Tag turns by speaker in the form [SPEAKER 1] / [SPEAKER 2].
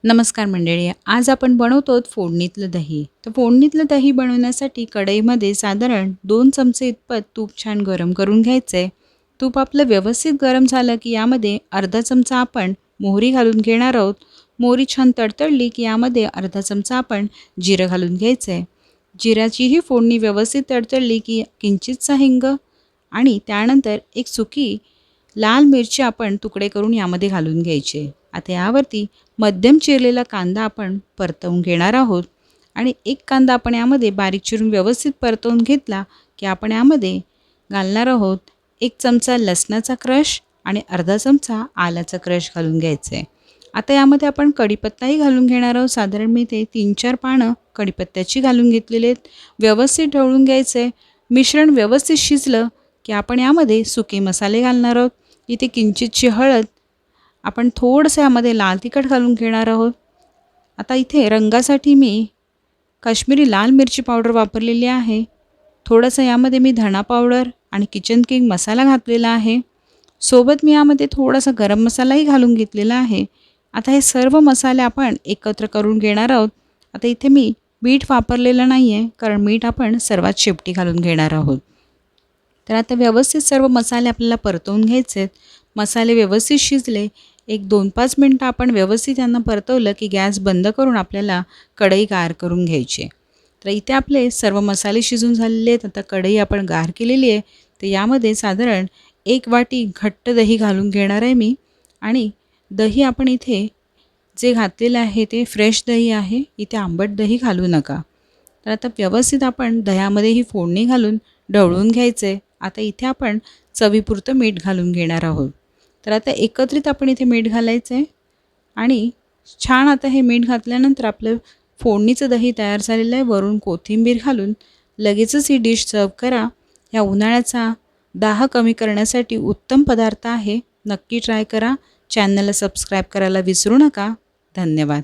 [SPEAKER 1] नमस्कार मंडळी, आज आपण बनवतो फोडणीतलं दही. तर फोडणीतलं दही बनवण्यासाठी कढईमध्ये साधारण 2 चमचे इतपत तूप छान गरम करून घ्यायचं आहे. तूप आपलं व्यवस्थित गरम झालं की यामध्ये अर्धा चमचा आपण मोहरी घालून घेणार आहोत. मोहरी छान तडतडली की यामध्ये अर्धा चमचा आपण जिरं घालून घ्यायचं आहे. जिऱ्याचीही फोडणी व्यवस्थित तडतडली की किंचितसा हिंग आणि त्यानंतर एक सुकी लाल मिरची आपण तुकडे करून यामध्ये घालून घ्यायचे. आता यावरती मध्यम चिरलेला कांदा आपण परतवून घेणार आहोत आणि एक कांदा आपण यामध्ये बारीक चिरून व्यवस्थित परतवून घेतला की आपण यामध्ये घालणार आहोत 1 चमचा लसणाचा क्रश आणि अर्धा चमचा आल्याचा क्रश घालून घ्यायचं आहे. आता यामध्ये आपण कढीपत्ताही घालून घेणार आहोत. साधारण मी ते 3-4 पानं कढीपत्त्याची घालून घेतलेली आहेत. व्यवस्थित ढवळून घ्यायचं आहे. मिश्रण व्यवस्थित शिजलं की आपण यामध्ये सुके मसाले घालणार आहोत. इथे किंचितची हळद, आपण थोडंसं यामध्ये लाल तिखट घालून घेणार आहोत. आता इथे रंगासाठी मी काश्मीरी लाल मिरची पावडर वापरलेली आहे. थोडंसं यामध्ये मी धणा पावडर आणि किचन किंग मसाला घातलेला आहे. सोबत मी यामध्ये थोडासा गरम मसालाही घालून घेतलेला आहे. आता हे सर्व मसाले आपण एकत्र करून घेणार आहोत. आता इथे मी मीठ वापरलेलं नाही आहे, कारण मीठ आपण सर्वात शेवटी घालून घेणार आहोत. तर आता व्यवस्थित सर्व मसाले आपल्याला परतवून घ्यायचे आहेत. मसाले व्यवस्थित शिजले, एक 2-5 मिनटं आपण व्यवस्थित यांना परतवलं की गॅस बंद करून आपल्याला कढई गार करून घ्यायची. तर इथे आपले सर्व मसाले शिजून झालेले आहेत. आता कढई आपण गार केलेली आहे. तर यामध्ये साधारण 1 वाटी घट्ट दही घालून घेणार आहे मी. आणि दही आपण इथे जे घातलेलं आहे ते फ्रेश दही आहे, इथे आंबट दही घालू नका. तर आता व्यवस्थित आपण दह्यामध्ये ही फोडणी घालून ढवळून घ्यायचं आहे. आता इथे आपण चवीपुरतं मीठ घालून घेणार आहोत. तर आता एकत्रित आपण इथे मीठ घालायचं आहे आणि छान आता हे मीठ घातल्यानंतर आपलं फोडणीचं दही तयार झालेलं आहे. वरून कोथिंबीर घालून लगेचच ही डिश सर्व करा. या उन्हाळ्याचा दाह कमी करण्यासाठी उत्तम पदार्थ आहे. नक्की ट्राय करा. चॅनलला सबस्क्राईब करायला विसरू नका. धन्यवाद.